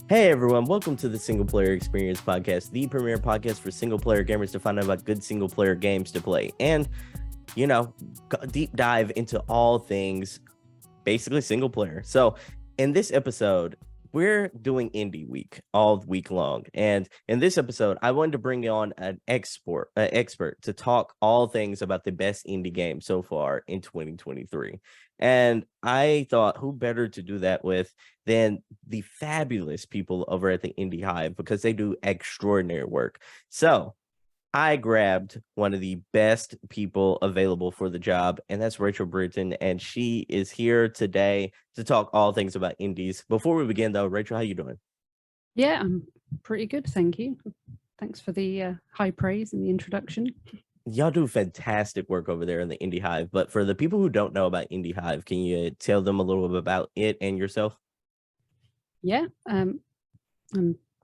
Hey everyone, welcome to the Single Player Experience Podcast, the premier podcast for single player gamers to find out about good single player games to play and, deep dive into all things basically single player. So in this episode, we're doing Indie Week all week long. And in this episode, I wanted to bring on an expert to talk all things about the best indie game so far in 2023. And I thought, who better to do that with than the fabulous people over at the Indie Hive, because they do extraordinary work. So I grabbed one of the best people available for the job, and that's Rachael Brearton, and she is here today to talk all things about indies. Before we begin, though, Rachel, how you doing? Yeah, I'm pretty good, thank you. Thanks for the high praise and the introduction. Y'all do fantastic work over there in the Indie Hive, but for the people who don't know about Indie Hive, can you tell them a little bit about it and yourself? Yeah, I'm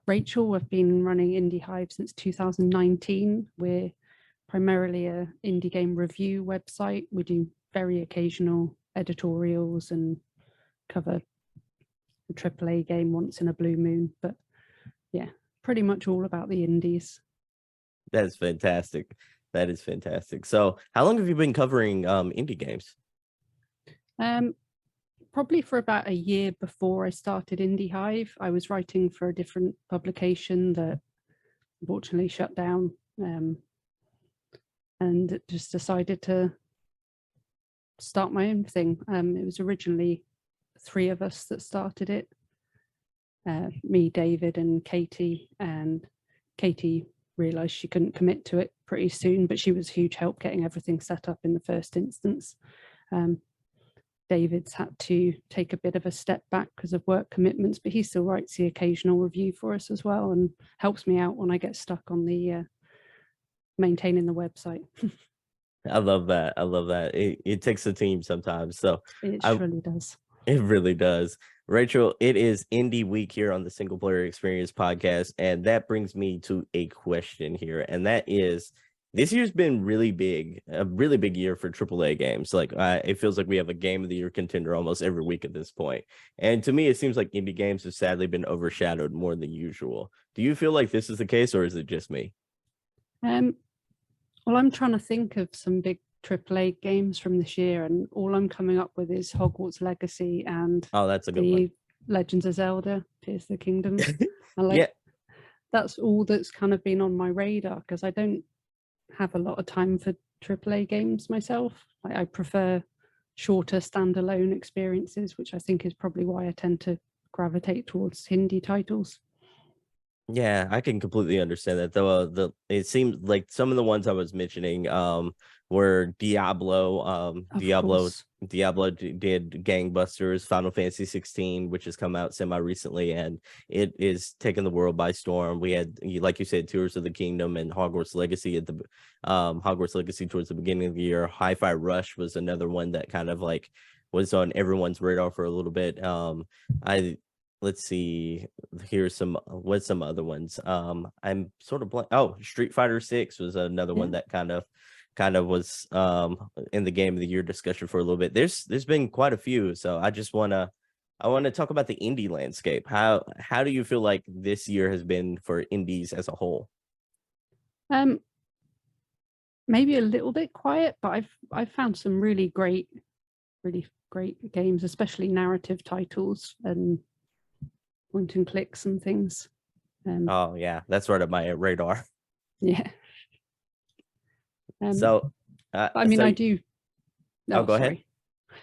Rachel. I've been running Indie Hive since 2019. We're primarily a indie game review website. We do very occasional editorials and cover a AAA game once in a blue moon. But yeah, pretty much all about the indies. That's fantastic. That is fantastic. So how long have you been covering indie games? Probably for about a year before I started Indie Hive. I was writing for a different publication that unfortunately shut down, and just decided to start my own thing. It was originally three of us that started it, me, David, and Katie. And Katie realized she couldn't commit to it pretty soon, but she was a huge help getting everything set up in the first instance. David's had to take a bit of a step back because of work commitments, but he still writes the occasional review for us as well and helps me out when I get stuck on the maintaining the website. I love that. I love that. It takes a team sometimes. So It surely does. It really does. Rachel, it is Indie Week here on the Single Player Experience podcast. And that brings me to a question here. And that is, this year's been really big, a really big year for AAA games. Like it feels like we have a game of the year contender almost every week at this point. And to me, it seems like indie games have sadly been overshadowed more than usual. Do you feel like this is the case, or is it just me? Well, I'm trying to think of some big AAA games from this year, and all I'm coming up with is Hogwarts Legacy and That's a good one. Legends of Zelda, Tears of the Kingdom. And Yeah. That's all that's kind of been on my radar because I don't have a lot of time for AAA games myself. I prefer shorter standalone experiences, which I think is probably why I tend to gravitate towards indie titles. Yeah, I can completely understand that. Though it seems like some of the ones I was mentioning were Diablo. Diablo did gangbusters. Final Fantasy 16, which has come out semi recently, and it is taking the world by storm. We had, like you said, Tears of the Kingdom and Hogwarts Legacy at the Hogwarts Legacy towards the beginning of the year. Hi-Fi Rush was another one that kind of like was on everyone's radar for a little bit. Let's see, here's some other ones. I'm sort of blank. Oh, Street Fighter 6 was another one that kind of was in the game of the year discussion for a little bit. There's been quite a few, so I want to talk about the indie landscape. How do you feel like this year has been for indies as a whole? Maybe a little bit quiet, but I've found some really great games, especially narrative titles and point and clicks and things. Oh yeah, that's right up my radar. Yeah. So I mean, I do. Oh, go ahead.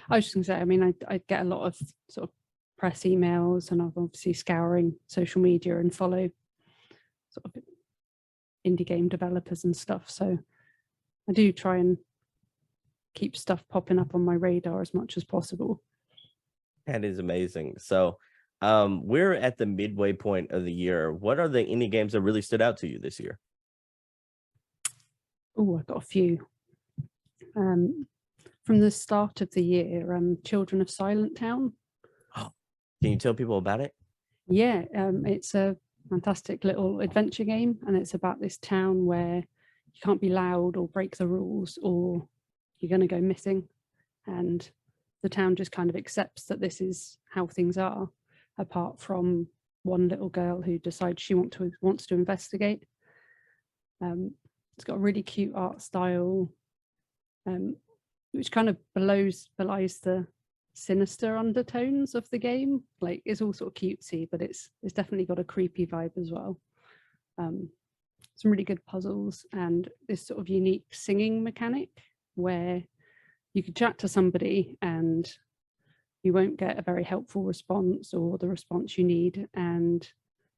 I was just gonna say, I mean, I get a lot of sort of press emails, and I'm obviously scouring social media and follow sort of indie game developers and stuff. So I do try and keep stuff popping up on my radar as much as possible. That is amazing. So we're at the midway point of the year. What are the indie games that really stood out to you this year? Oh, I've got a few. From the start of the year, Children of Silent Town. Oh, can you tell people about it? Yeah, it's a fantastic little adventure game, and it's about this town where you can't be loud or break the rules or you're going to go missing. And the town just kind of accepts that this is how things are, apart from one little girl who decides she wants to investigate. It's got a really cute art style, which kind of belies the sinister undertones of the game. Like, it's all sort of cutesy, but it's definitely got a creepy vibe as well. Some really good puzzles and this sort of unique singing mechanic where you could chat to somebody and you won't get a very helpful response or the response you need, and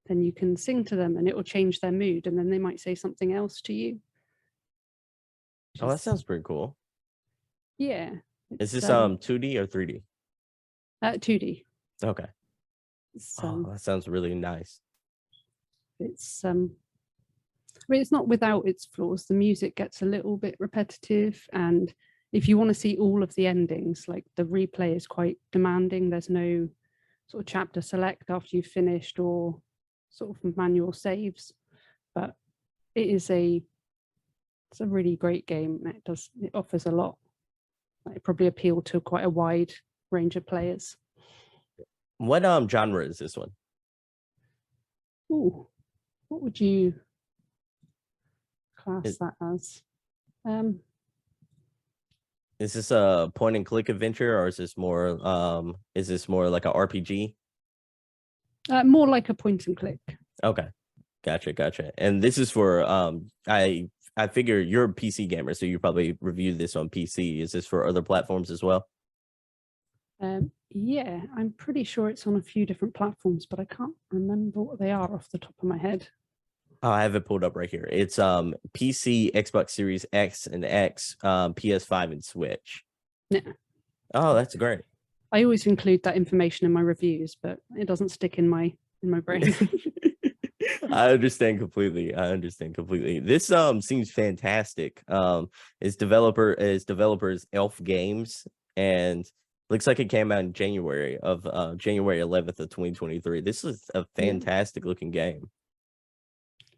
then you can sing to them and it will change their mood, and then they might say something else to you. Oh, that sounds pretty cool. Yeah. Is this 2D or 3D? 2D. Okay. That sounds really nice. It's I mean, it's not without its flaws. The music gets a little bit repetitive, and if you want to see all of the endings, like, the replay is quite demanding. There's no sort of chapter select after you've finished or sort of manual saves, but it's a really great game. It offers a lot. It probably appeal to quite a wide range of players. What genre is this one? Ooh, what would you class that as? Is this a point and click adventure, or is this more like a RPG? More like a point and click. Okay, gotcha. And this is for I figure you're a PC gamer, so you probably reviewed this on PC. Is this for other platforms as well? Yeah, I'm pretty sure it's on a few different platforms, but I can't remember what they are off the top of my head. Oh, I have it pulled up right here. It's PC, Xbox Series X and X, PS5 and Switch. Yeah. Oh, that's great. I always include that information in my reviews, but it doesn't stick in my brain. I understand completely. This seems fantastic. Its developers Elf Games, and looks like it came out in January 11th of 2023. This is a fantastic looking game.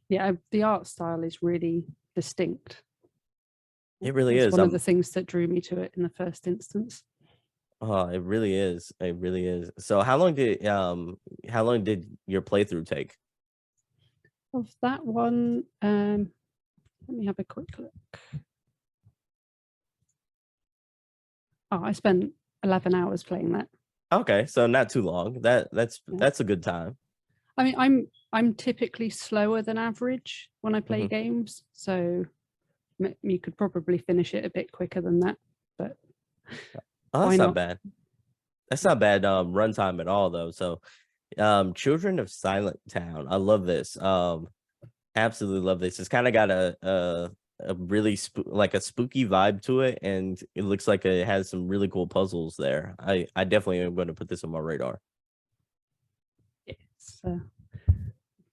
Yeah, the art style is really distinct. It really is one of the things that drew me to it in the first instance. Oh, it really is. So how long did your playthrough take? Of that one, let me have a quick look. Oh, I spent 11 hours playing that. Okay, so not too long. That's a good time. I mean, I'm typically slower than average when I play games, so you could probably finish it a bit quicker than that. But that's not bad. That's not bad runtime at all, though. So, Children of Silent Town. I love this. Absolutely love this. It's kind of got a really like a spooky vibe to it, and it looks like it has some really cool puzzles there. I definitely am going to put this on my radar. It's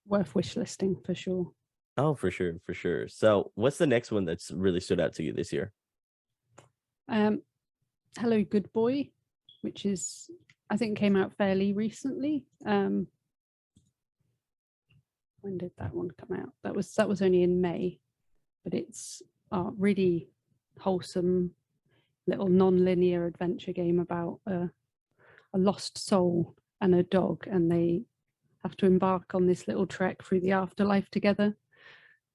worth wish listing for sure. Oh, for sure. So, what's the next one that's really stood out to you this year? Hello, Good Boy, which is, I think, came out fairly recently. When did that one come out? That was only in May, but it's a really wholesome little non-linear adventure game about a lost soul and a dog, and they have to embark on this little trek through the afterlife together.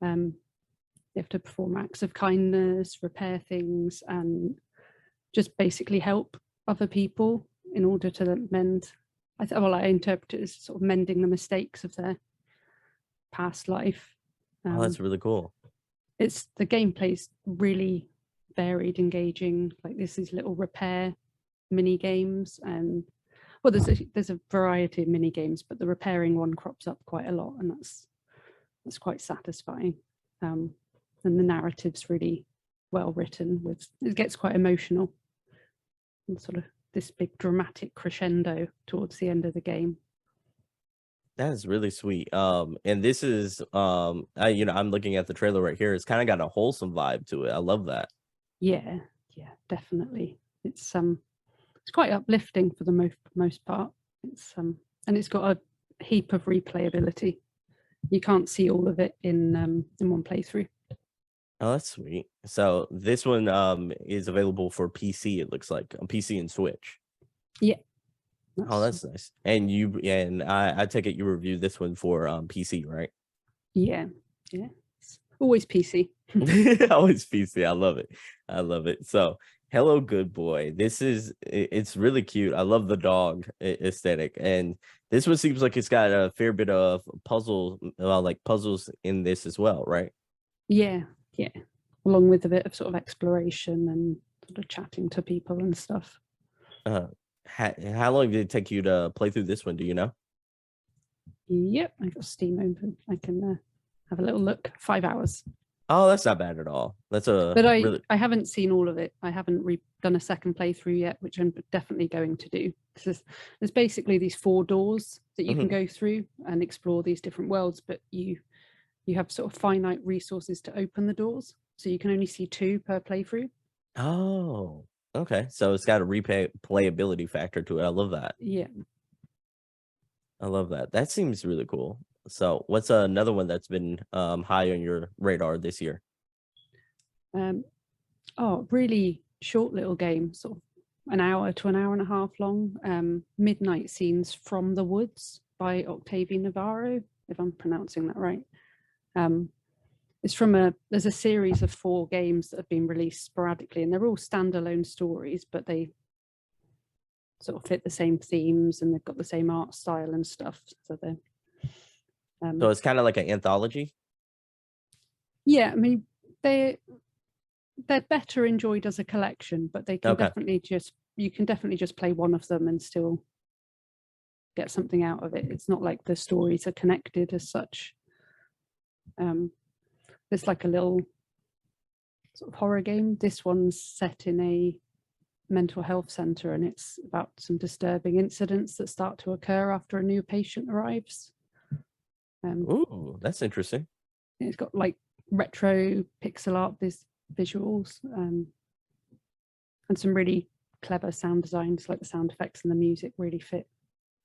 They have to perform acts of kindness, repair things, and just basically help other people in order to mend. I interpret it as sort of mending the mistakes of their past life. Oh, that's really cool. The gameplay's really varied, engaging. Like, this is little repair mini games, and well, there's a variety of mini games, but the repairing one crops up quite a lot, and that's quite satisfying. And the narrative's really well written. It gets quite emotional, and sort of this big dramatic crescendo towards the end of the game. That is really sweet. And this is I'm looking at the trailer right here. It's kind of got a wholesome vibe to it. I love that. Yeah, definitely. It's quite uplifting for the most part. And it's got a heap of replayability. You can't see all of it in one playthrough. Oh, that's sweet. So this one is available for PC, it looks like, on PC and Switch. Yeah. Oh, that's nice. And I take it you reviewed this one for PC, right? Yeah, it's always PC. Always PC. I love it. I love it. So, hello, good boy. It's really cute. I love the dog aesthetic, and this one seems like it's got a fair bit of puzzles in this as well, right? Yeah, along with a bit of sort of exploration and sort of chatting to people and stuff. How long did it take you to play through this one? Do you know? Yep, I got Steam open. I can have a little look. 5 hours. Oh, that's not bad at all. That's But really I haven't seen all of it. I haven't done a second playthrough yet, which I'm definitely going to do. There's basically these 4 doors that you can go through and explore these different worlds, but you have sort of finite resources to open the doors, so you can only see 2 per playthrough. Oh, okay. So it's got a replayability factor to it. I love that. Yeah. I love that. That seems really cool. So, what's another one that's been high on your radar this year? Really short little game, sort of an hour to an hour and a half long. Midnight Scenes from the Woods by Octavie Navarro, if I'm pronouncing that right. It's there's a series of 4 games that have been released sporadically, and they're all standalone stories, but they sort of fit the same themes and they've got the same art style and stuff. So they're So it's kind of like an anthology. Yeah, I mean they're better enjoyed as a collection, but they can definitely just play one of them and still get something out of it. It's not like the stories are connected as such. It's like a little sort of horror game. This one's set in a mental health center, and it's about some disturbing incidents that start to occur after a new patient arrives. Ooh, that's interesting. It's got like retro pixel art visuals and some really clever sound designs. Like the sound effects and the music really fit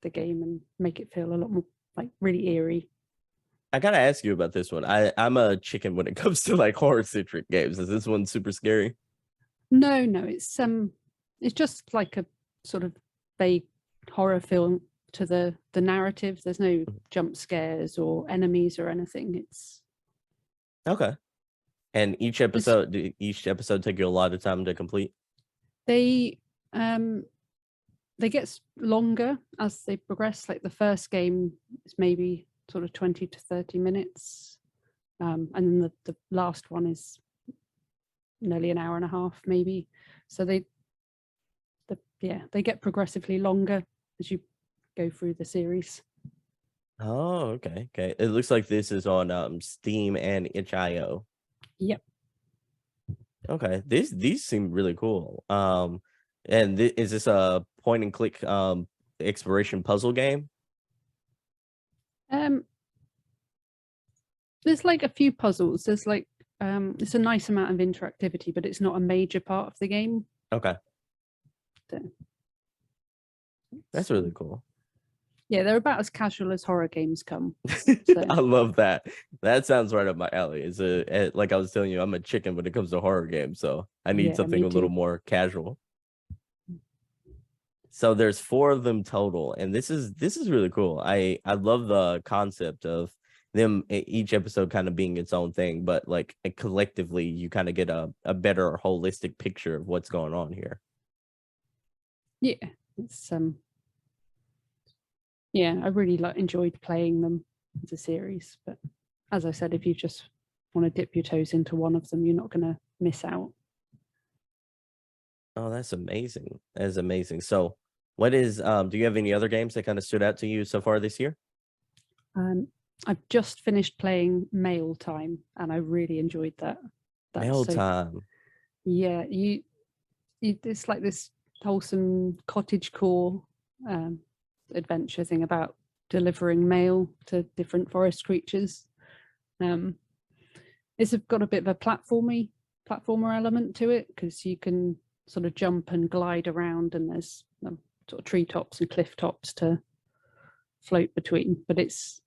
the game and make it feel a lot more like really eerie. I gotta ask you about this one. I'm a chicken when it comes to like horror centric games. Is this one super scary? No, it's just like a sort of vague horror film to the narrative. There's no jump scares or enemies or anything. It's okay. And each episode take you a lot of time to complete? They get longer as they progress. Like the first game is maybe sort of 20 to 30 minutes. And then the last one is nearly an hour and a half, maybe. So they get progressively longer as you go through the series. Oh, okay. It looks like this is on Steam and itch.io. Yep. Okay. These seem really cool. And is this a point and click exploration puzzle game? There's like a few puzzles. There's like it's a nice amount of interactivity, but it's not a major part of the game. Okay. So, that's really cool. Yeah, they're about as casual as horror games come. So. I love that. That sounds right up my alley. Like I was telling you, I'm a chicken when it comes to horror games, so I need something a little more casual. So there's 4 of them total, and this is really cool. I love the concept of them each episode kind of being its own thing, but like collectively you kind of get a better holistic picture of what's going on here. Yeah, it's I really enjoyed playing them as a series, but as I said, if you just want to dip your toes into one of them, you're not going to miss out. Oh, that's amazing. That's amazing. So what is do you have any other games that kind of stood out to you so far this year? I've just finished playing Mail Time and I really enjoyed that. Mail Time. Yeah, it's like this wholesome cottagecore adventure thing about delivering mail to different forest creatures. It's got a bit of a platformer element to it because you can sort of jump and glide around, and there's sort of treetops and cliff tops to float between. But it's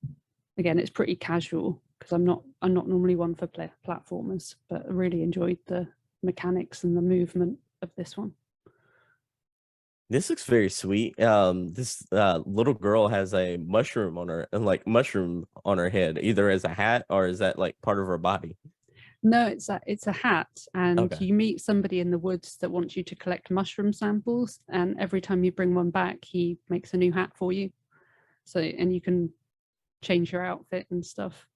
pretty casual because I'm not normally one for platformers, but I really enjoyed the mechanics and the movement of this one. This looks very sweet. This little girl has a mushroom on her, like mushroom on her head, either as a hat or is that like part of her body? No, it's a hat, and Okay. you meet somebody in the woods that wants you to collect mushroom samples, and every time you bring one back, he makes a new hat for you. So, and you can change your outfit and stuff.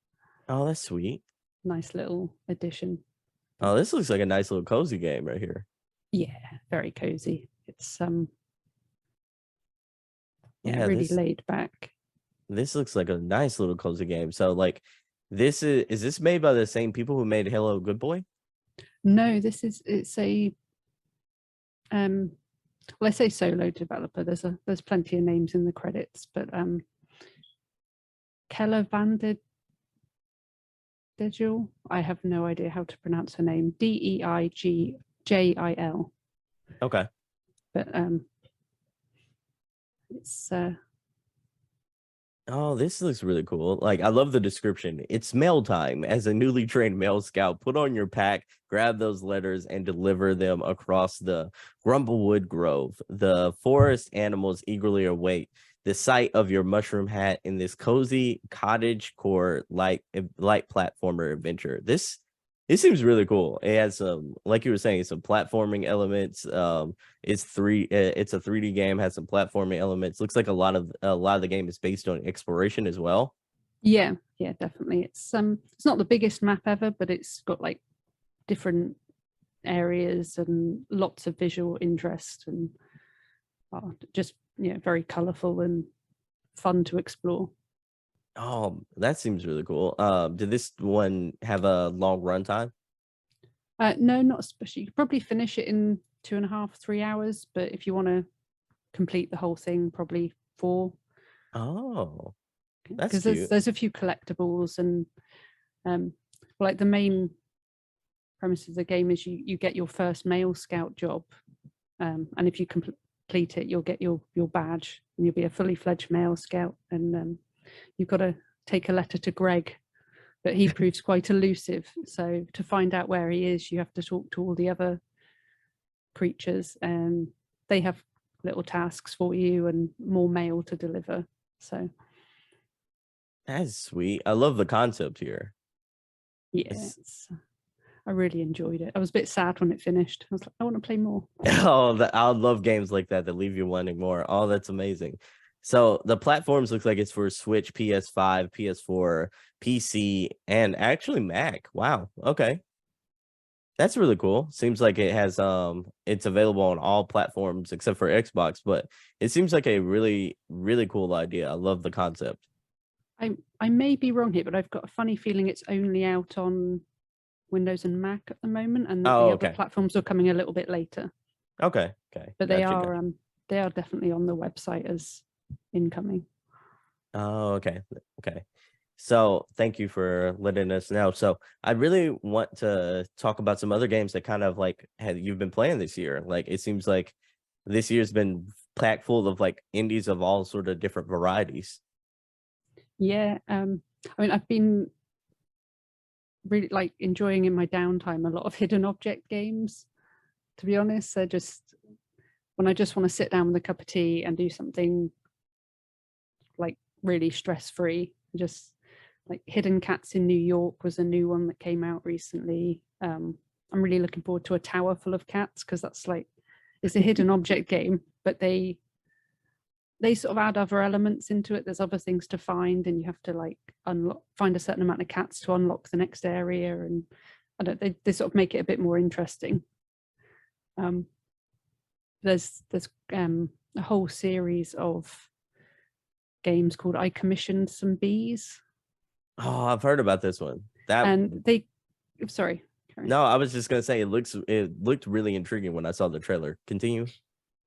Oh, that's sweet. Nice little addition. Oh, this looks like a nice little cozy game right here. Yeah, very cozy. It's yeah, Yeah, really this laid back. this looks like a nice little cozy game. So like this is this made by the same people who made Hello Good Boy? No, it's a well, I say solo developer. There's plenty of names in the credits, but Keller van der Digil. I have no idea how to pronounce her name. Deigijil. Okay. But it's Oh, this looks really cool. Like, I love the description. It's mail time. As a newly trained mail scout, put on your pack, grab those letters, and deliver them across the Grumblewood Grove. The forest animals eagerly await the sight of your mushroom hat in this cozy cottage core light platformer adventure. This seems really cool. It has some, like you were saying, some platforming elements. It's a 3D game, has some platforming elements. Looks like a lot of the game is based on exploration as well. yeah, yeah, definitely. It's not the biggest map ever, but it's got like different areas and lots of visual interest and just very colorful and fun to explore. Oh, that seems really cool. Did this one have a long runtime? No, not especially. You could probably finish it in 2.5, 3 hours, but if you want to complete the whole thing, probably 4. Oh, that's Because cute. there's a few collectibles and um, like the main premise of the game is you get your first male scout job, and if you complete it, you'll get your badge and you'll be a fully fledged male scout. And you've got to take a letter to Greg, but he proves quite elusive. So to find out where he is, you have to talk to all the other creatures, and they have little tasks for you and more mail to deliver. So That's sweet. I love the concept here. yeah, I really enjoyed it. I was a bit sad when it finished. I was like, I want to play more. I love games like that that leave you wanting more. Oh, that's amazing. So the platforms looks like it's for Switch, PS5, PS4, PC, and actually Mac. Wow. Okay. That's really cool. Seems like it's available on all platforms except for Xbox, but it seems like a really, really cool idea. I love the concept. I may be wrong here, but I've got a funny feeling it's only out on Windows and Mac at the moment, and that Oh, the other okay. platforms are coming a little bit later. Okay. Okay. But Gotcha. Gotcha. they are definitely on the website as incoming. Oh, okay. Okay. So thank you for letting us know. So I really want to talk about some other games that kind of like you've been playing this year. Like it seems like this year's been packed full of like indies of all sort of different varieties. Yeah, I mean, I've been really like enjoying in my downtime a lot of hidden object games. To be honest, they're just when I just want to sit down with a cup of tea and do something like really stress free. Just like Hidden Cats in New York was a new one that came out recently. I'm really looking forward to a tower full of cats because that's like it's a hidden object game, but they sort of add other elements into it. There's other things to find, and you have to like find a certain amount of cats to unlock the next area, and I don't. They sort of make it a bit more interesting. Um, there's a whole series of games called I Commissioned Some Bees, Oh, I've heard about this one. and they. Sorry. No, I was just gonna say it looked really intriguing when I saw the trailer. Continue.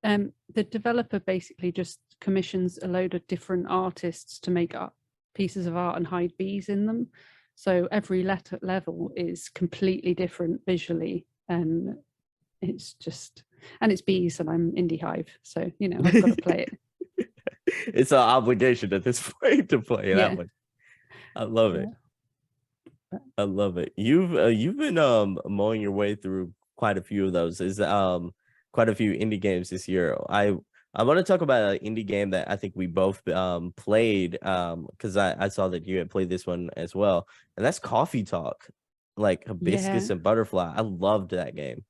The developer basically just commissions a load of different artists to make up pieces of art and hide bees in them. So every level is completely different visually, and it's bees, and I'm Indie Hive, so I've got to play it. It's an obligation at this point to play that Yeah, one. I love it. yeah. I love it. You've been mowing your way through quite a few of those. Is quite a few indie games this year. I want to talk about an indie game that I think we both played because I saw that you had played this one as well, and that's Coffee Talk, like Yeah, Hibiscus and Butterfly. I loved that game.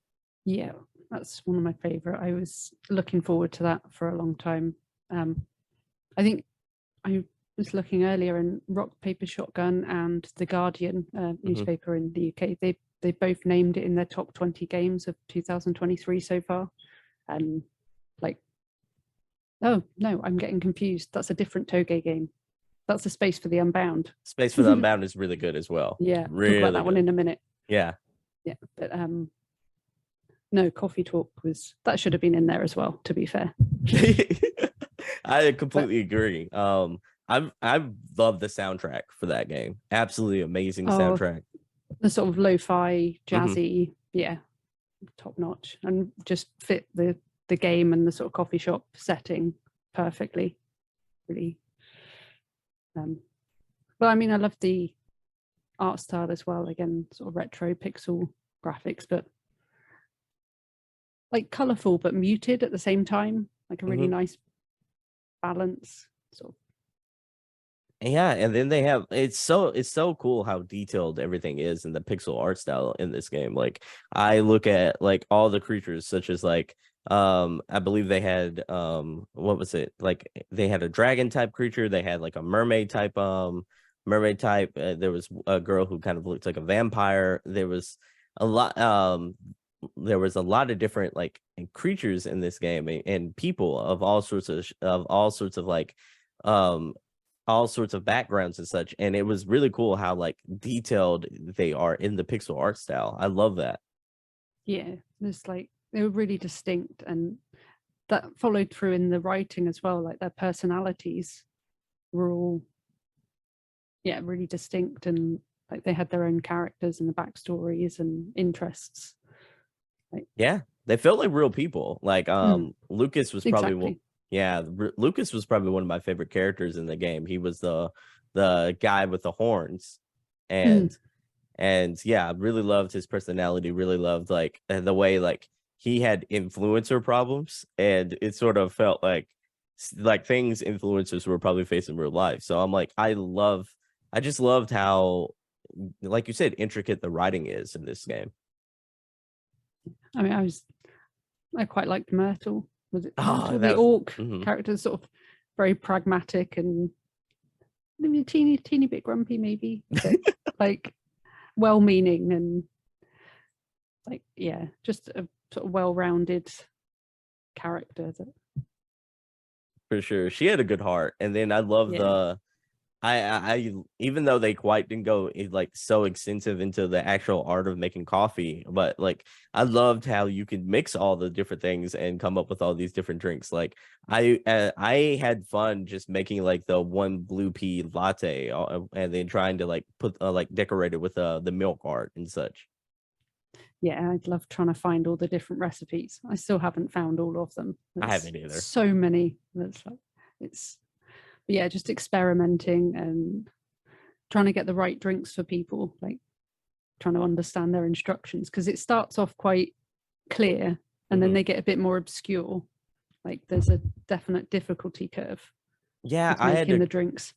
yeah, that's one of my favorite. I was looking forward to that for a long time. I think I was looking earlier, and Rock Paper Shotgun and The Guardian Hmm. newspaper in the UK, they both named it in their top 20 games of 2023 so far. And like, oh no, I'm getting confused. That's a different Toge game. That's a Space for the Unbound. Space for the Unbound is really good as well. Yeah, talk about Really that one good. in a minute. Yeah. Yeah, but no, Coffee Talk was that should have been in there as well, to be fair. I But completely agree. I love the soundtrack for that game. Absolutely amazing oh, soundtrack. the sort of lo-fi, Hmm. jazzy, yeah, top notch, and just fit the game and the sort of coffee shop setting perfectly. Really. But I mean, I love the art style as well. Again, sort of retro pixel graphics, but like colorful but muted at the same time. Like a really Hmm. nice balance. Sort of. Yeah, and then they have it's so cool how detailed everything is in the pixel art style in this game. Like I look at like all the creatures such as like I believe they had what was it? Like they had a dragon type creature, they had like a mermaid type, there was a girl who kind of looked like a vampire. A lot there was a lot of different like creatures in this game and people of all sorts of like um all sorts of backgrounds and such, and it was really cool how like detailed they are in the pixel art style. I love that. Yeah, there's like they were really distinct, and that followed through in the writing as well. Like their personalities were all yeah really distinct, and like they had their own characters and the backstories and interests. Like Yeah, they felt like real people. Like mm, Lucas was probably exactly. yeah, Lucas was probably one of my favorite characters in the game. He was the guy with the horns, Mm, and yeah, I really loved his personality, really loved like the way like he had influencer problems, and it sort of felt like things influencers were probably facing in real life. So I'm like I just loved how, like you said, intricate the writing is in this game. I mean, I quite liked Myrtle. Was it Oh, Myrtle? that The was orc mhm. character, sort of very pragmatic and maybe a teeny bit grumpy, maybe, but like well-meaning and like yeah, just a sort of well-rounded character. That For sure. She had a good heart. And then I love yeah, the I even though they quite didn't go like so extensive into the actual art of making coffee, but like I loved how you could mix all the different things and come up with all these different drinks. Like I had fun just making like the one blue pea latte, and then trying to like put like decorate it with the milk art and such. yeah, I'd love trying to find all the different recipes. I still haven't found all of them. I There's haven't either. so many. That's like it's yeah, just experimenting and trying to get the right drinks for people, like trying to understand their instructions because it starts off quite clear and then Hmm. they get a bit more obscure. Like there's a definite difficulty curve Yeah, with making the drinks.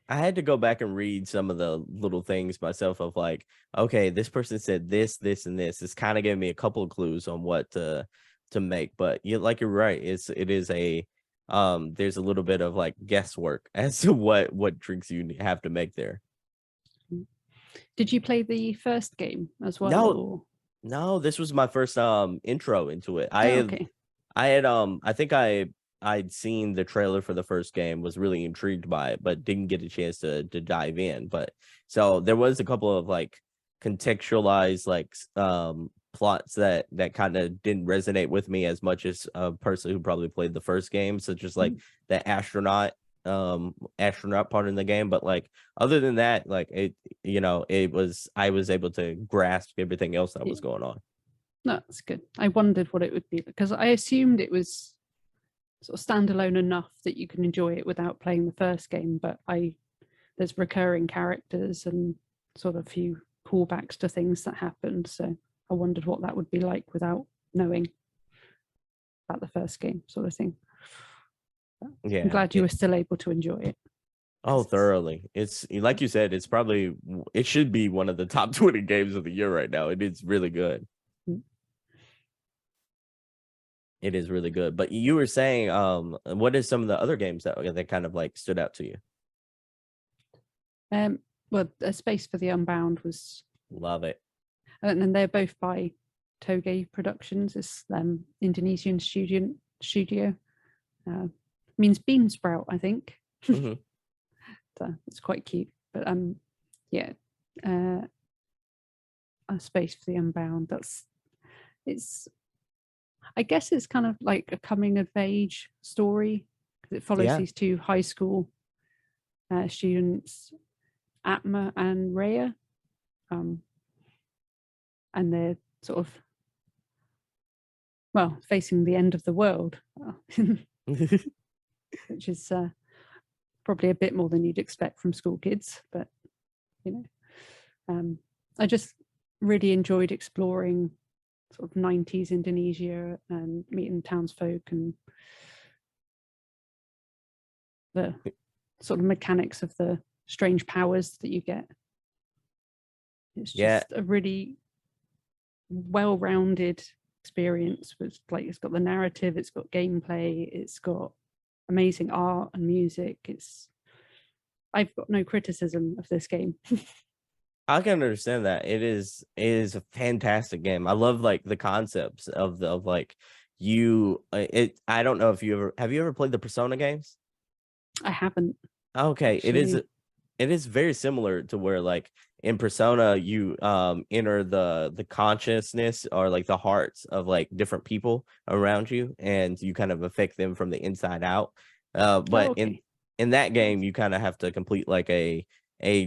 I had to go back and read some of the little things myself of like, okay, this person said this, this, and this. It's kind of giving me a couple of clues on what to make. But you like you're right. It is a there's a little bit of like guesswork as to what drinks you have to make there. Did you play the first game as well, No, or no, this was my first intro into it. oh, okay. I had I think I'd seen the trailer for the first game, was really intrigued by it, but didn't get a chance to dive in. But so there was a couple of like contextualized like plots that kind of didn't resonate with me as much as a person who probably played the first game, such as like Mm, the astronaut part in the game. But like other than that, like I was able to grasp everything else that yeah, was going on. no, that's good. I wondered what it would be because I assumed it was sort of standalone enough that you can enjoy it without playing the first game, but I there's recurring characters and sort of a few callbacks to things that happened. So I wondered what that would be like without knowing about the first game, sort of thing. Yeah, I'm glad you were still able to enjoy it. Oh, thoroughly. It's like you said, it should be one of the top 20 games of the year right now. It is really good. It is really good. But you were saying, what are some of the other games that kind of like stood out to you? Well, A Space for the Unbound was, Love it. and they're both by Toge Productions. It's Indonesian studio. Means bean sprout, I think. Mhm. So it's quite cute. But yeah, A Space for the Unbound. I guess it's kind of like a coming of age story because it follows Yeah. these two high school students, Atma and Rhea, and they're sort of, well, facing the end of the world, which is probably a bit more than you'd expect from school kids. But I just really enjoyed exploring sort of 90s Indonesia and meeting townsfolk and the sort of mechanics of the strange powers that you get. It's just a really well-rounded experience with, like, it's got the narrative, it's got gameplay, it's got amazing art and music. I've got no criticism of this game. I can understand that. It is a fantastic game. I love like the concepts of like I don't know if you ever played the Persona games? I haven't. Okay, Actually. it is very similar to where like in Persona you enter the consciousness or like the hearts of like different people around you and you kind of affect them from the inside out. But okay. in that game you kind of have to complete like a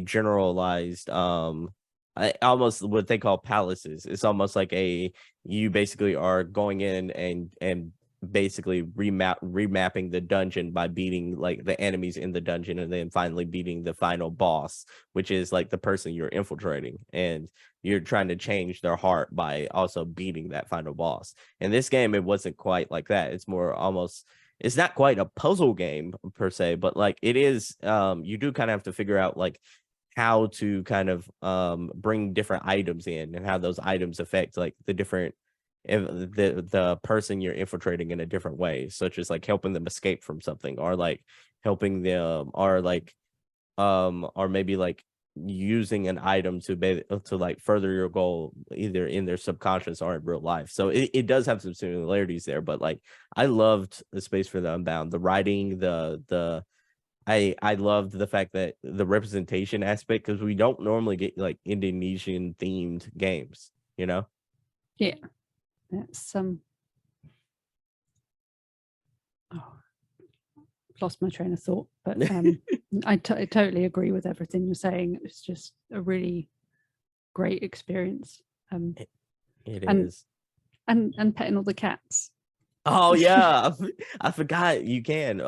generalized almost what they call palaces. It's almost like you basically are going in and basically remapping the dungeon by beating like the enemies in the dungeon and then finally beating the final boss, which is like the person you're infiltrating, and you're trying to change their heart by also beating that final boss. In this game it wasn't quite like that. It's more almost, it's not quite a puzzle game per se, but like it is you do kind of have to figure out like how to kind of bring different items in and how those items affect like the different the person you're infiltrating in a different way, such as like helping them escape from something or like helping them or maybe like using an item to like further your goal either in their subconscious or in real life. So it does have some similarities there, but like I loved The Space for the Unbound, the writing, I loved the fact that the representation aspect, because we don't normally get like Indonesian themed games, you know? Yeah, that's oh, lost my train of thought, but I totally agree with everything you're saying. It's just a really great experience. It and, is. and petting all the cats. Oh yeah, I forgot you can.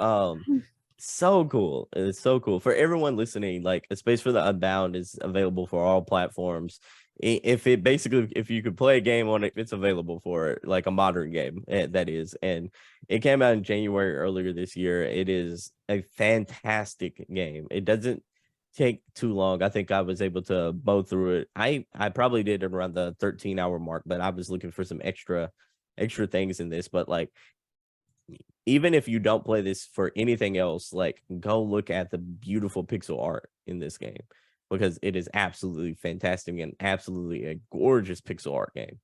So cool. It's so cool for everyone listening. Like A Space for the Unbound is available for all platforms. If you could play a game on it, it's available for it, like a modern game, that is. And it came out in January earlier this year. It is a fantastic game. It doesn't take too long. I think I was able to bow through it. I probably did it around the 13-hour mark, but I was looking for some extra things in this. But like, even if you don't play this for anything else, like go look at the beautiful pixel art in this game, because it is absolutely fantastic and absolutely a gorgeous pixel art game.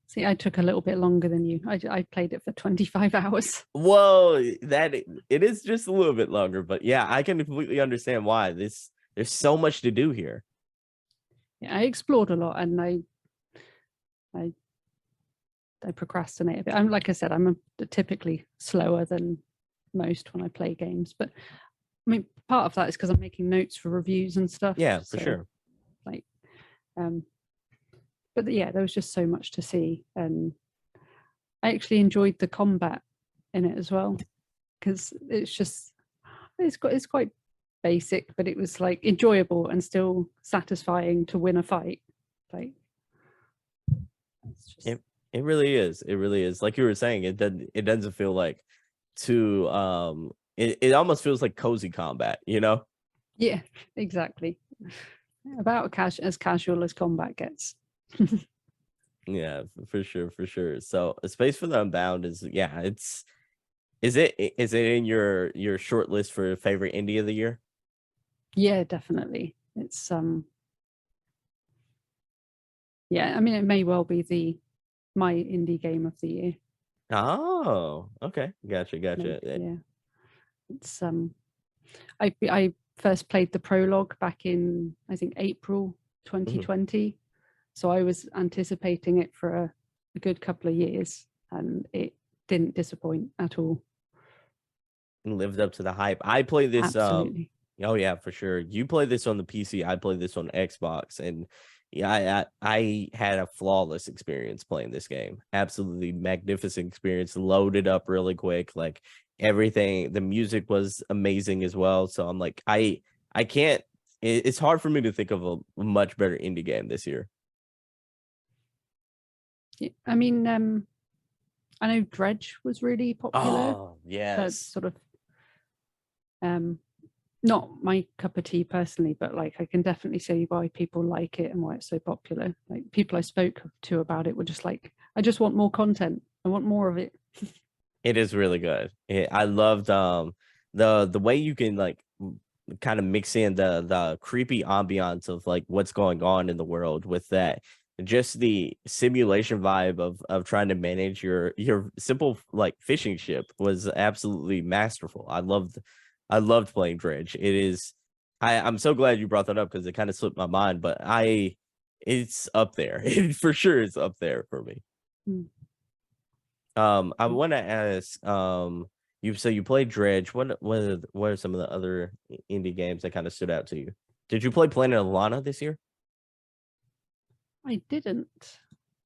See, I took a little bit longer than you. I played it for 25 hours. Whoa, it is just a little bit longer, but yeah, I can completely understand why. There's so much to do here. Yeah, I explored a lot, and I procrastinate a bit. I'm, like I said, I'm typically slower than most when I play games, but I mean, part of that is because I'm making notes for reviews and stuff. Yeah, for sure. Like, but yeah, there was just so much to see, and I actually enjoyed the combat in it as well, because it's quite basic, but it was like enjoyable and still satisfying to win a fight. Like, It really is. It really is. Like you were saying, it doesn't feel like too it almost feels like cozy combat, you know? Yeah, exactly. About as casual as combat gets. Yeah, for sure, for sure. So a Space for the Unbound is yeah, is it in your short list for favorite indie of the year? Yeah, definitely. It's yeah, I mean it may well be my indie game of the year. Oh, okay. Gotcha, gotcha. Yeah. It's I first played the prologue back in I think April Mhm. 2020. So I was anticipating it for a good couple of years and it didn't disappoint at all. And lived up to the hype. I play this Absolutely. oh yeah, for sure. You play this on the PC, I play this on Xbox, and yeah, I had a flawless experience playing this game. Absolutely magnificent experience, loaded up really quick, like everything. The music was amazing as well. So I'm like, I can't it's hard for me to think of a much better indie game this year. I mean, I know Dredge was really popular, Oh, but yes. sort of um not my cup of tea personally, but like I can definitely see why people like it and why it's so popular. Like people I spoke to about it were just like, I just want more content. I want more of it. It is really good. I loved the way you can like kind of mix in the creepy ambiance of like what's going on in the world with that. Just the simulation vibe of trying to manage your simple like fishing ship was absolutely masterful. I loved playing Dredge. It is I'm so glad you brought that up because it kind of slipped my mind, but it's up there. It for sure is up there for me. Mm. I want to ask, you played Dredge. What are some of the other indie games that kind of stood out to you? Did you play Planet of Lana this year? I didn't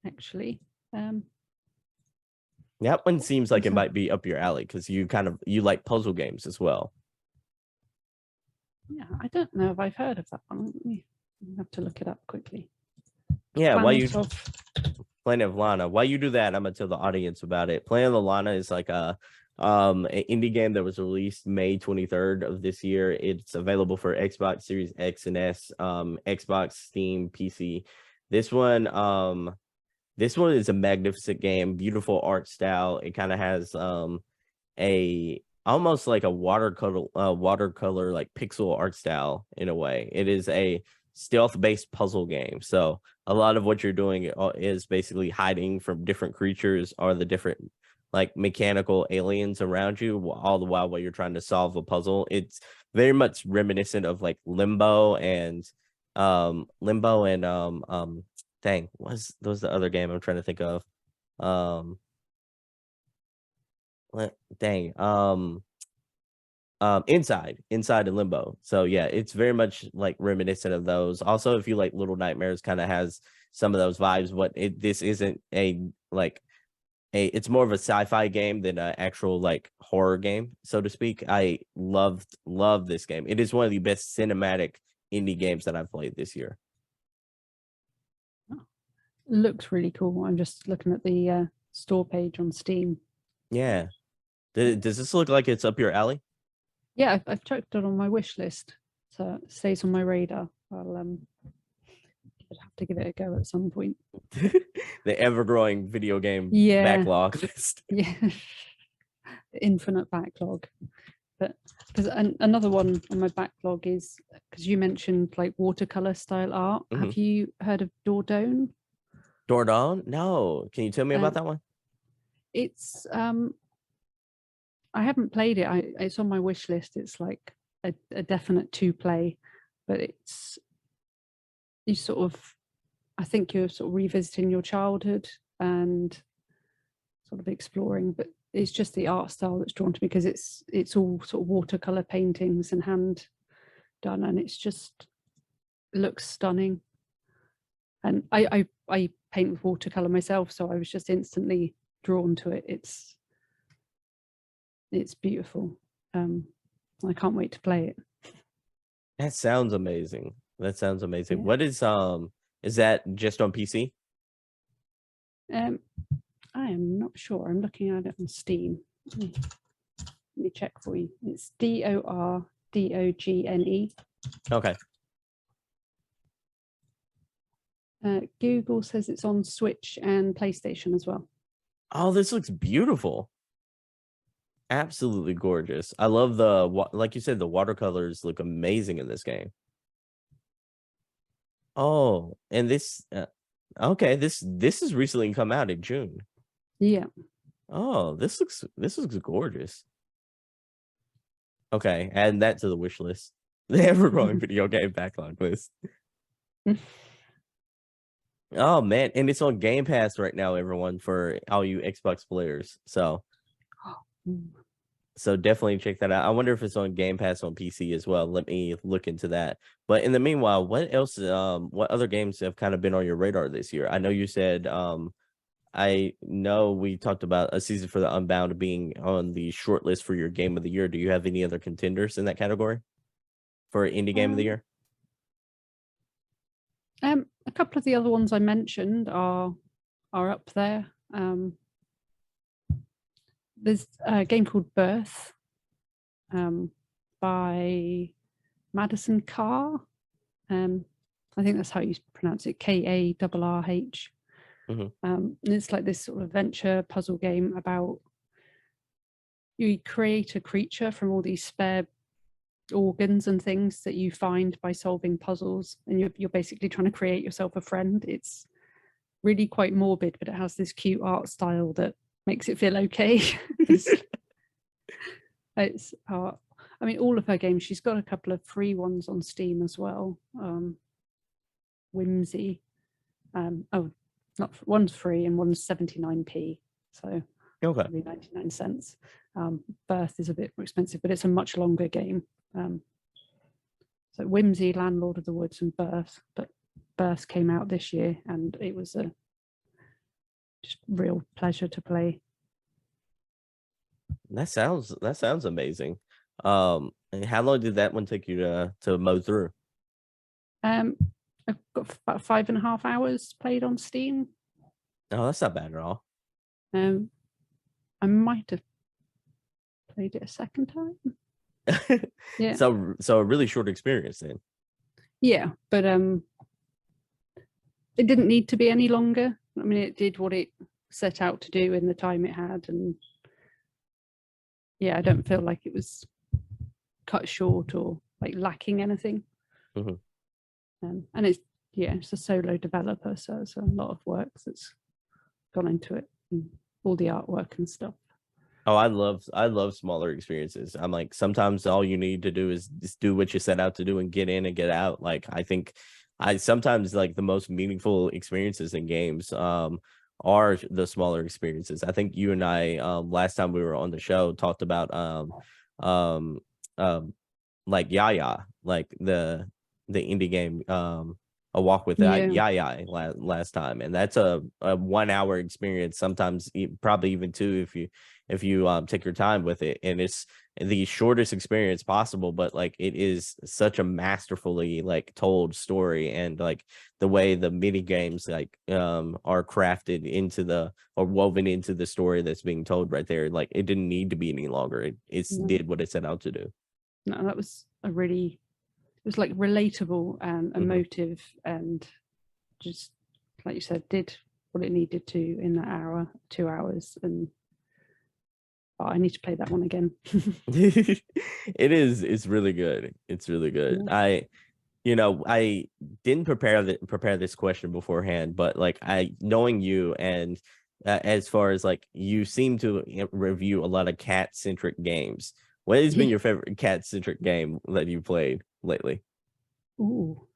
actually. Um, That one seems like was it that? might be up your alley because you like puzzle games as well. Yeah, I don't know if I've heard of that one. I'll have to look it up quickly. Yeah, why you Planet of Planet of Lana? Why you do that? I'm gonna tell the audience about it. Planet of Lana is like a an indie game that was released May 23rd of this year. It's available for Xbox Series X and S, Xbox, Steam, PC. This one, um, this one is a magnificent game, beautiful art style. It kind of has a almost like a watercolor like pixel art style in a way. It is a stealth based puzzle game. So a lot of what you're doing is basically hiding from different creatures or the different like mechanical aliens around you all the while you're trying to solve a puzzle. It's very much reminiscent of like Limbo and dang, was the other game I'm trying to think of? Um dang, inside and limbo. So yeah, it's very much like reminiscent of those. Also, if you like Little Nightmares, kind of has some of those vibes, but this isn't a like a it's more of a sci-fi game than an actual like horror game, so to speak. I love this game. It is one of the best cinematic indie games that I've played this year. looks really cool. I'm just looking at the store page on Steam. Yeah. Does this look like it's up your alley? Yeah, I've checked it on my wish list, so it stays on my radar. I'd have to give it a go at some point. The ever-growing video game Yeah, backlog list. yeah, infinite backlog. But because another one on my backlog is because you mentioned like watercolor style art. Mhm. Have you heard of Dordogne? Dordogne? No. Can you tell me about Um, that one? it's I haven't played it. It's on my wish list. It's like a definite to play, but it's you sort of I think you're sort of revisiting your childhood and sort of exploring, but it's just the art style that's drawn to me because it's all sort of watercolor paintings and hand done, and it's just it looks stunning. And I paint with watercolor myself, so I was just instantly drawn to it. It's beautiful. Um, I can't wait to play it. That sounds amazing. That sounds amazing. Yeah. What is that just on PC? I am not sure. I'm looking at it on Steam. Let me check for you. It's DORDOGNE. Okay. Google says it's on Switch and PlayStation as well. Oh, this looks beautiful. Absolutely gorgeous. I love like you said, the watercolors look amazing in this game. Oh, and this okay, this has recently come out in June. Yeah. Oh, this looks gorgeous. Okay, add that to the wish list. The ever-growing video game backlog list. Oh man, and it's on Game Pass right now, everyone, for all you Xbox players. So definitely check that out. I wonder if it's on Game Pass on PC as well. Let me look into that. But in the meanwhile, what else what other games have kind of been on your radar this year? I know you said I know we talked about A Season for the Unbound being on the short list for your game of the year. Do you have any other contenders in that category for indie game of the year? A couple of the other ones I mentioned are up there. There's a game called Birth by Madison Carr. I think that's how you pronounce it, Karrh. And it's like this sort of adventure puzzle game about you create a creature from all these spare organs and things that you find by solving puzzles, and you're basically trying to create yourself a friend. It's really quite morbid, but it has this cute art style that makes it feel okay. It's I mean, all of her games, she's got a couple of free ones on Steam as well. Whimsy. One's free and one's 79p. So okay, 99 cents. Birth is a bit more expensive, but it's a much longer game. So Whimsy, Landlord of the Woods, and Birth. But Birth came out this year, and it was a just real pleasure to play. That sounds amazing. And how long did that one take you to mow through? I've got about 5.5 hours played on Steam. Oh, that's not bad at all. I might have played it a second time. Yeah. So a really short experience then. Yeah, but it didn't need to be any longer. I mean, it did what it set out to do in the time it had, and yeah, I don't feel like it was cut short or like lacking anything. And it's a solo developer, so it's a lot of work that's gone into it, and all the artwork and stuff. Oh, I love smaller experiences. I'm like, sometimes all you need to do is just do what you set out to do and get in and get out. Like, I think I sometimes like the most meaningful experiences in games are the smaller experiences. I think you and I last time we were on the show talked about like Yaya, like the indie game A Walk with Yaya last time, and that's a 1 hour experience, sometimes probably even two if you take your time with it, and it's the shortest experience possible, but like it is such a masterfully like told story, and like the way the mini games like are crafted into or woven into the story that's being told right there, like it didn't need to be any longer. It did what it set out to do. No, that was it was like relatable and emotive, and just like you said, did what it needed to in that hour, 2 hours. And I need to play that one again. It's really good. It's really good. Yeah. I didn't prepare this question beforehand, but like knowing you, and as far as like you seem to review a lot of cat centric games. What has been your favorite cat centric game that you played lately? Ooh,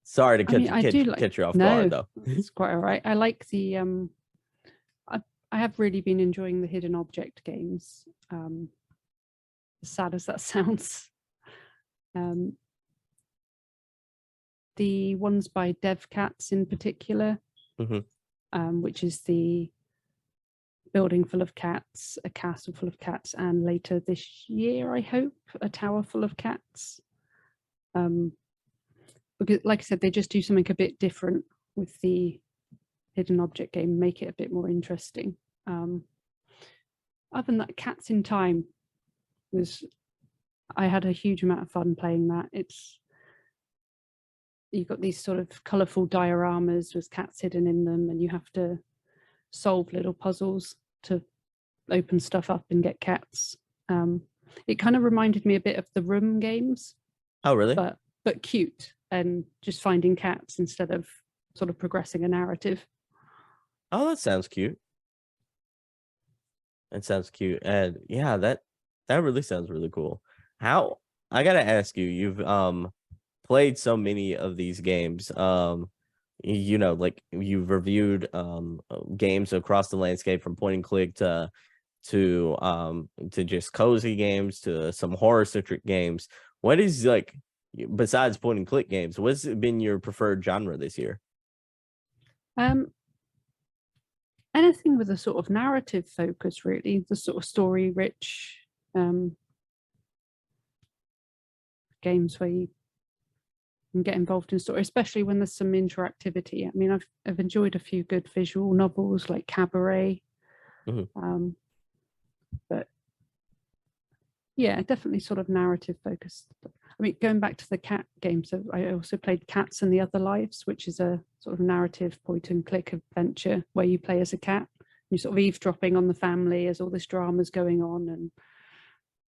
sorry to catch you off guard though. It's quite all right. I like the I have really been enjoying the hidden object games. As sad as that sounds. The ones by DevCats in particular, which is the building full of cats, a castle full of cats, and later this year, I hope, a tower full of cats. because like I said, they just do something a bit different with the hidden object game, make it a bit more interesting. Other than that, Cats in Time I had a huge amount of fun playing that. You've got these sort of colourful dioramas with cats hidden in them, and you have to solve little puzzles to open stuff up and get cats. It kind of reminded me a bit of the Room games. Oh, really? But cute, and just finding cats instead of sort of progressing a narrative. Oh, that sounds cute. That sounds cute. And yeah, that really sounds really cool. How, I gotta ask you, you've played so many of these games. You know, like you've reviewed games across the landscape from point and click to just cozy games to some horror centric games. What is, like, besides point and click games, what's been your preferred genre this year? Anything with a sort of narrative focus, really, the sort of story rich games where you can get involved in story, especially when there's some interactivity. I mean, I've enjoyed a few good visual novels like Cabaret. But yeah, definitely sort of narrative focused. I mean, going back to the cat game, so I also played Cats and the Other Lives, which is a sort of narrative point and click adventure where you play as a cat. You're sort of eavesdropping on the family as all this drama's going on and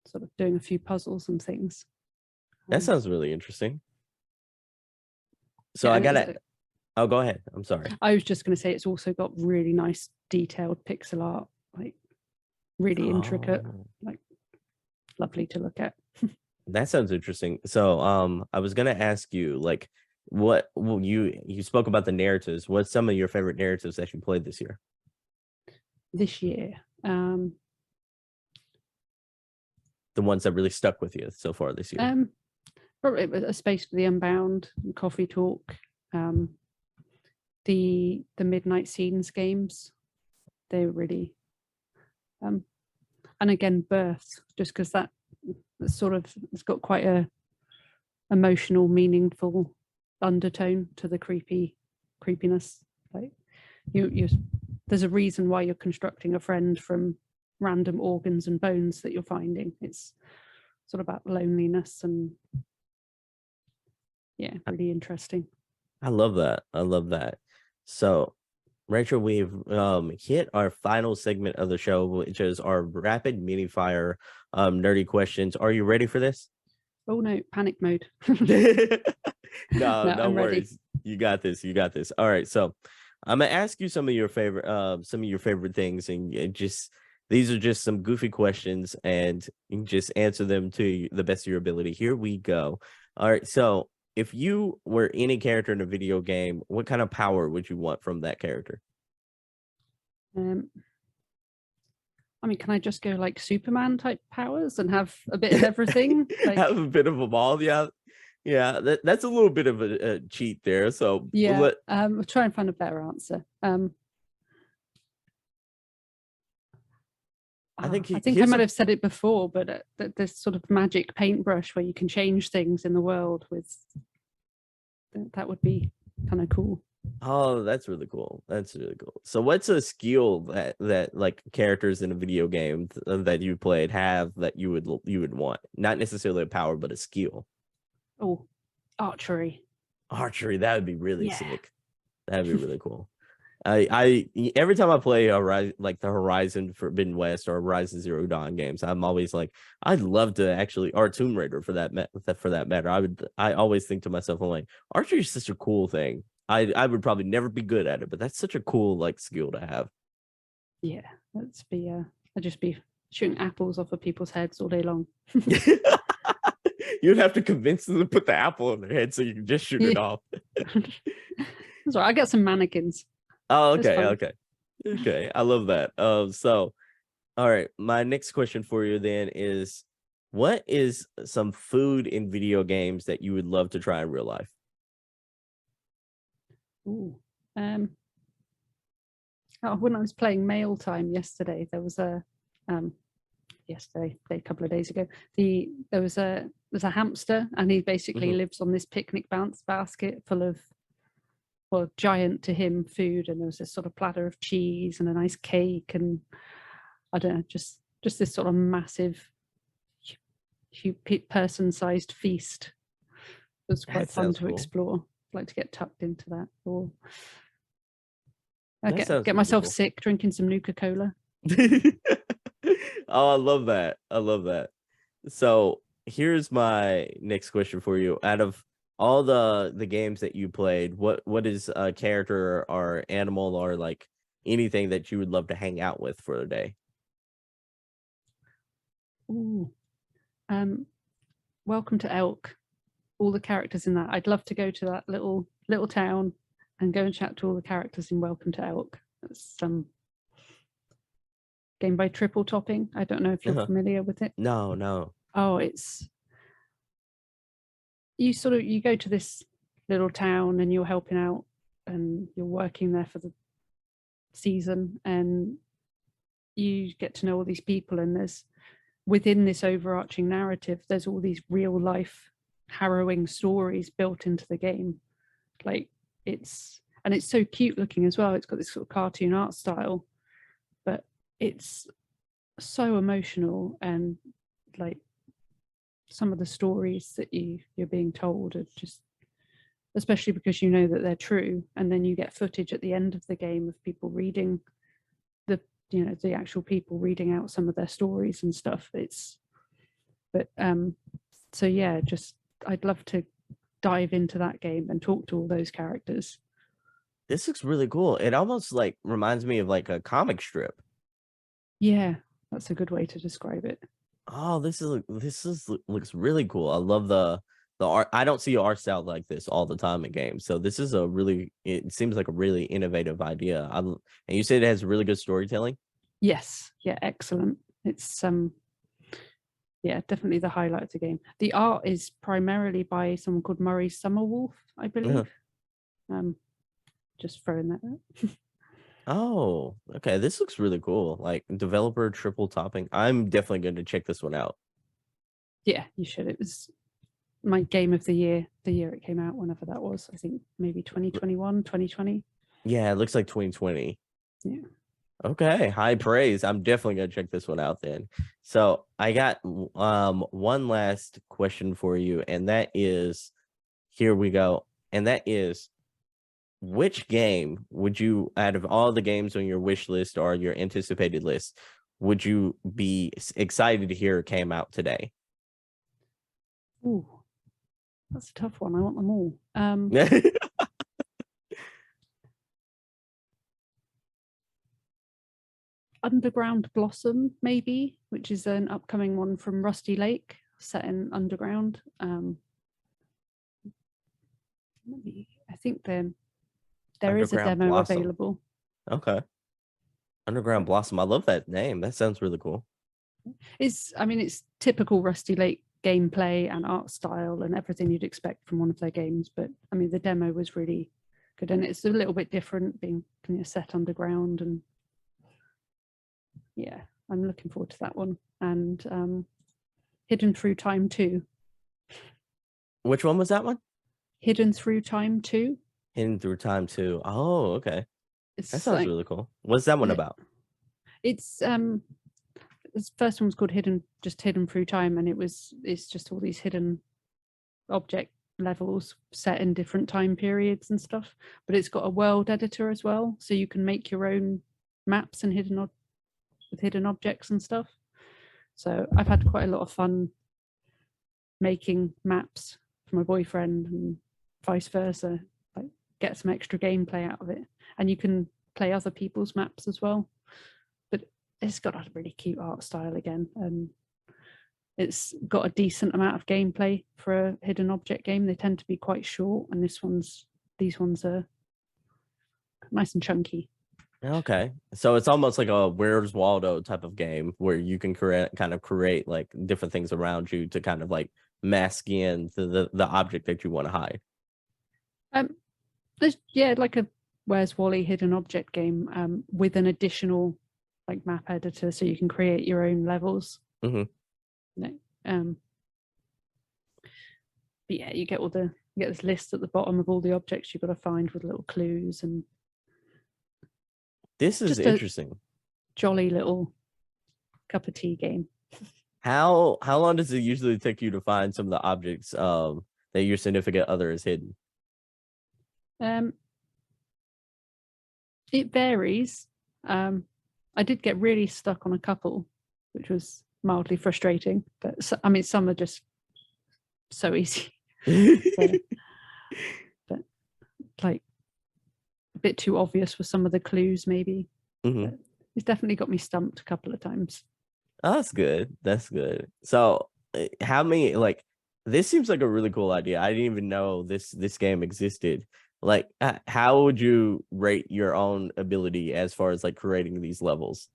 sort of doing a few puzzles and things. That sounds really interesting. So yeah, I gotta, oh, go ahead. I'm sorry. I was just going to say it's also got really nice detailed pixel art, like really intricate, like lovely to look at. That sounds interesting. So I was gonna ask you, like, what you spoke about the narratives. What's some of your favorite narratives that you played this year? This year, the ones that really stuck with you so far this year. Probably A Space for the Unbound, Coffee Talk, the Midnight Scenes games. They were really, and again, Birth, just because that sort of, it's got quite a emotional, meaningful undertone to the creepiness. Like you there's a reason why you're constructing a friend from random organs and bones that you're finding. It's sort of about loneliness and yeah, really interesting. I love that. So, Rachel, we've hit our final segment of the show, which is our rapid mini fire nerdy questions. Are you ready for this? Oh no, panic mode. No I'm worries. ready. You got this. All right, so I'm gonna ask you some of your favorite things, and just, these are just some goofy questions, and you can just answer them to the best of your ability. Here we go. All right, so if you were any character in a video game, what kind of power would you want from that character? I mean, can I just go like Superman type powers and have a bit of everything? Like, have a bit of a ball, yeah. That's a little bit of a cheat there. So yeah, I'll try and find a better answer. I think I might have said it before, but this sort of magic paintbrush where you can change things in the world with, that would be kind of cool. Oh, that's really cool. So what's a skill that like characters in a video game that you played have that you would want? Not necessarily a power, but a skill. Oh, archery. That would be really sick. That'd be really cool. I every time I play like the Horizon Forbidden West or Horizon Zero Dawn games, I'm always like, I'd love to actually, or Tomb Raider for that matter. I always think to myself, I'm like, archery is such a cool thing. I would probably never be good at it, but that's such a cool like skill to have. Yeah, I'd just be shooting apples off of people's heads all day long. You'd have to convince them to put the apple on their head so you can just shoot it off. That's right. I got some mannequins. Oh, okay. I love that. So, all right. My next question for you then is, what is some food in video games that you would love to try in real life? Ooh, when I was playing Mail Time yesterday, there was a couple of days ago, there was a there's a hamster, and he basically lives on this picnic basket full of, well, giant to him food, and there was this sort of platter of cheese and a nice cake, and I don't know, just this sort of massive person-sized feast. It was quite fun to explore. I'd like to get tucked into that, or get myself sick drinking some Nuka-Cola. Oh, I love that. I love that. So here's my next question for you. Out of all the games that you played, what is a character or animal or like anything that you would love to hang out with for a day? Ooh. Welcome to Elk. All the characters in that. I'd love to go to that little town and go and chat to all the characters in Welcome to Elk. That's some game by Triple Topping. I don't know if you're familiar with it. No. Oh, it's you go to this little town and you're helping out and you're working there for the season, and you get to know all these people, and there's within this overarching narrative, there's all these real life harrowing stories built into the game. Like it's so cute looking as well. It's got this sort of cartoon art style, but it's so emotional, and like some of the stories that you're being told are just, especially because you know that they're true, and then you get footage at the end of the game of people reading the actual people reading out some of their stories and stuff. So yeah, just I'd love to dive into that game and talk to all those characters. This looks really cool. It almost like reminds me of like a comic strip. Yeah, that's a good way to describe it. Oh, this looks really cool. I love the art. I don't see art style like this all the time in games. So this is it seems like a really innovative idea. And you said it has really good storytelling? Yes. Yeah, excellent. It's yeah, definitely the highlight of the game. The art is primarily by someone called Murray Summerwolf, I believe. Just throwing that out. Oh, okay. This looks really cool. Like developer Triple Topping. I'm definitely going to check this one out. Yeah, you should. It was my game of the year it came out, whenever that was. I think maybe 2021, 2020. Yeah, it looks like 2020. Yeah. Okay, high praise. I'm definitely gonna check this one out then. So I got one last question for you, and that is, here we go. And that is, which game would you, out of all the games on your wish list or your anticipated list, would you be excited to hear came out today? Ooh, that's a tough one. I want them all. Underground Blossom, maybe, which is an upcoming one from Rusty Lake, set in underground. I think there is a demo Blossom. available. Okay. Underground Blossom. I love that name. That sounds really cool. It's typical Rusty Lake gameplay and art style and everything you'd expect from one of their games. But I mean, the demo was really good, and it's a little bit different, being set underground, and yeah, I'm looking forward to that one. And Hidden Through Time 2. Which one was that one? Hidden Through Time 2. Hidden Through Time 2. Oh, okay. That sounds really cool. What's that one about? It's this first one was called Hidden Through Time, and it's just all these hidden object levels set in different time periods and stuff. But it's got a world editor as well, so you can make your own maps and with hidden objects and stuff. So I've had quite a lot of fun making maps for my boyfriend and vice versa. Like, get some extra gameplay out of it, and you can play other people's maps as well. But it's got a really cute art style again, and it's got a decent amount of gameplay for a hidden object game. They tend to be quite short, and these ones are nice and chunky. Okay, so it's almost like a Where's Waldo type of game where you can create like different things around you to kind of like mask in the object that you want to hide. Yeah, like a Where's Wally hidden object game, with an additional like map editor, so you can create your own levels. Mm-hmm. But yeah, you get this list at the bottom of all the objects you've got to find with little clues, and This is just interesting. a jolly little cup of tea game. How long does it usually take you to find some of the objects that your significant other is hidden? It varies. I did get really stuck on a couple, which was mildly frustrating. But I mean, some are just so easy. So, but like a bit too obvious for some of the clues, maybe. Mm-hmm. It's definitely got me stumped a couple of times. Oh, that's good. That's good. So, how many like this seems like a really cool idea. I didn't even know this game existed. Like, how would you rate your own ability as far as like creating these levels?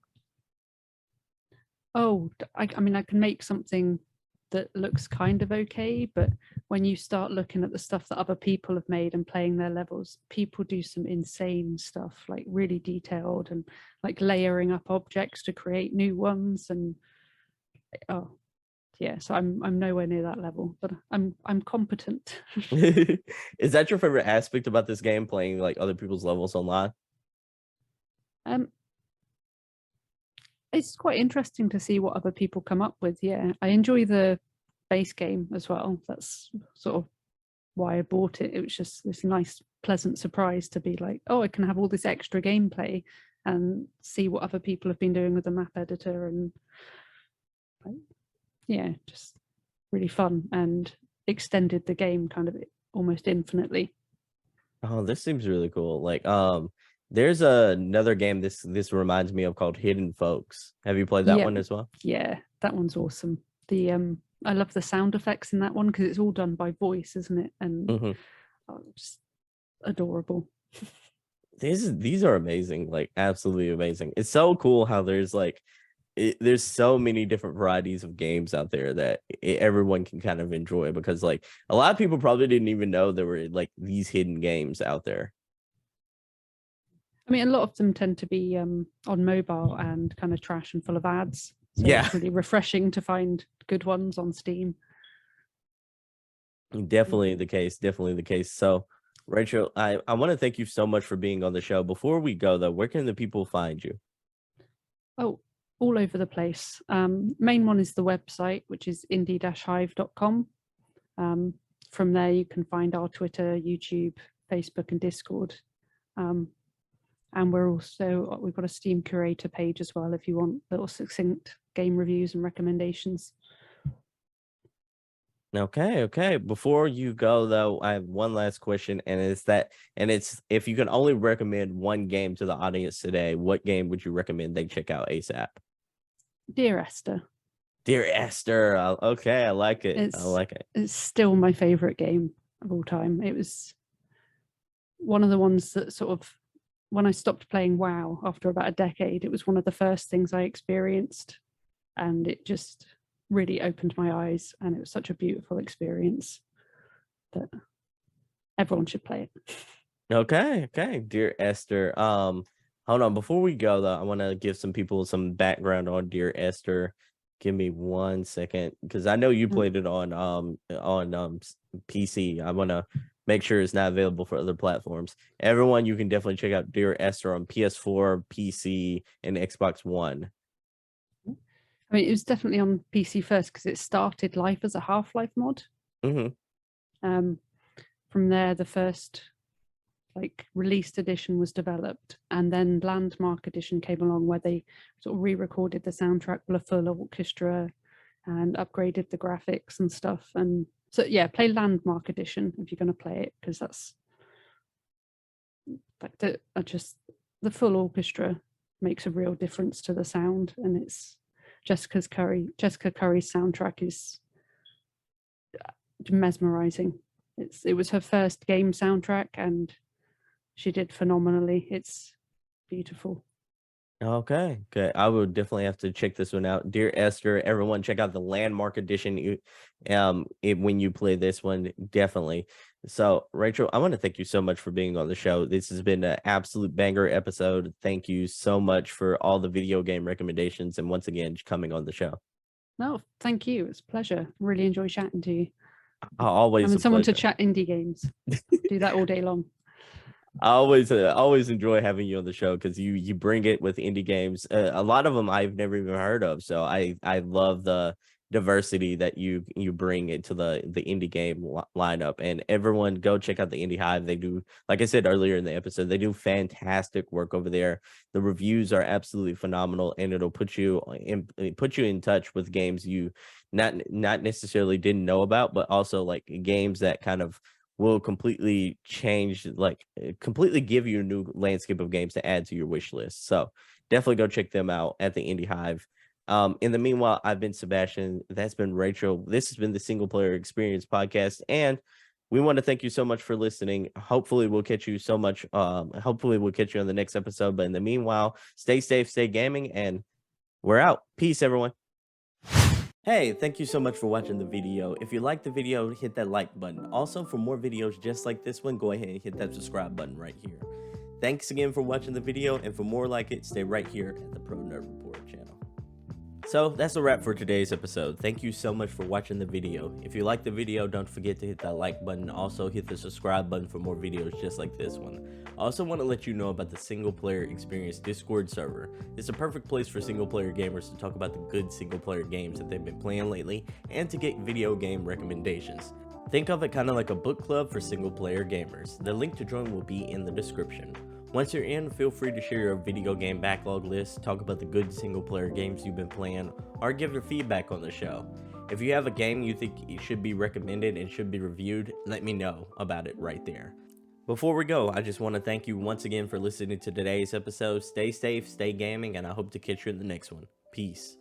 Oh, I mean, I can make something that looks kind of okay, but when you start looking at the stuff that other people have made and playing their levels, people do some insane stuff, like really detailed and like layering up objects to create new ones. And oh yeah, so I'm nowhere near that level, but I'm competent. Is that your favorite aspect about this game, playing like other people's levels online? It's quite interesting to see what other people come up with. Yeah, I enjoy the base game as well. That's sort of why I bought it. It was just this nice, pleasant surprise to be like, oh, I can have all this extra gameplay and see what other people have been doing with the map editor. And yeah, just really fun and extended the game kind of almost infinitely. Oh, this seems really cool. Like, there's another game this reminds me of called Hidden Folks. Have you played that Yeah, one as well? yeah, that one's awesome. The I love the sound effects in that one because it's all done by voice, isn't it? And Mm-hmm. just adorable. These are amazing, like absolutely amazing. It's so cool how there's like there's so many different varieties of games out there that everyone can kind of enjoy, because like a lot of people probably didn't even know there were like these hidden games out there. I mean, a lot of them tend to be on mobile and kind of trash and full of ads. So Yeah, it's really refreshing to find good ones on Steam. definitely the case. Definitely the case. So, Rachel, I want to thank you so much for being on the show. Before we go, though, where can the people find you? Oh, all over the place. Main one is the website, which is indie-hive.com. From there, you can find our Twitter, YouTube, Facebook, and Discord. And we've got a Steam curator page as well if you want little succinct game reviews and recommendations. Okay. Before you go, though, I have one last question, and it's if you can only recommend one game to the audience today, what game would you recommend they check out ASAP? Dear Esther. Dear Esther. Okay, I like it. I like it. It's still my favorite game of all time. It was one of the ones that sort of, when I stopped playing WoW after about a decade, it was one of the first things I experienced, and it just really opened my eyes, and it was such a beautiful experience that everyone should play it. Okay. Dear Esther. Hold on. Before we go, though, I want to give some people some background on Dear Esther. Give me 1 second, because I know you played it on PC. I want to make sure it's not available for other platforms. Everyone, you can definitely check out Dear Esther on PS4, PC, and Xbox One. I mean, it was definitely on PC first because it started life as a Half-Life mod. Mm-hmm. From there, the first like released edition was developed, and then Landmark edition came along where they sort of re-recorded the soundtrack with a full orchestra and upgraded the graphics and stuff. And so yeah, play Landmark edition if you're going to play it, because that's like the full orchestra makes a real difference to the sound. And it's Jessica Curry's soundtrack is mesmerizing. It was her first game soundtrack, and she did phenomenally. It's beautiful. Okay. I would definitely have to check this one out. Dear Esther, everyone, check out the Landmark edition. When you play this one, definitely. So, Rachel, I want to thank you so much for being on the show. This has been an absolute banger episode. Thank you so much for all the video game recommendations, and once again coming on the show. No, thank you. It's a pleasure. Really enjoy chatting to you. Always a someone to pleasure. chat indie games. Do that all day long. I always enjoy having you on the show because you bring it with indie games. A lot of them I've never even heard of, so I love the diversity that you bring into the indie game lineup. And everyone go check out the Indie Hive. They do, like I said earlier in the episode, they do fantastic work over there. The reviews are absolutely phenomenal, and it'll put you in touch with games you not necessarily didn't know about, but also like games that kind of will completely change, like completely give you a new landscape of games to add to your wish list. So definitely go check them out at the Indie Hive. In the meanwhile, I've been Sebastion. That's been Rachel. This has been the Single Player Experience podcast, and we want to thank you so much for listening. Hopefully, we'll catch you so much. Hopefully, we'll catch you on the next episode. But in the meanwhile, stay safe, stay gaming, and we're out. Peace, everyone. Hey, thank you so much for watching the video. If you liked the video, hit that like button. Also, for more videos just like this one, go ahead and hit that subscribe button right here. Thanks again for watching the video, and for more like it, stay right here at the Pro Nerd Report channel. So that's a wrap for today's episode. Thank you so much for watching the video. If you liked the video, don't forget to hit that like button. Also, hit the subscribe button for more videos just like this one. I also want to let you know about the Single Player Experience Discord server. It's a perfect place for single player gamers to talk about the good single player games that they've been playing lately and to get video game recommendations. Think of it kind of like a book club for single player gamers. The link to join will be in the description. Once you're in, feel free to share your video game backlog list, talk about the good single player games you've been playing, or give your feedback on the show. If you have a game you think it should be recommended and should be reviewed, let me know about it right there. Before we go, I just want to thank you once again for listening to today's episode. Stay safe, stay gaming, and I hope to catch you in the next one. Peace.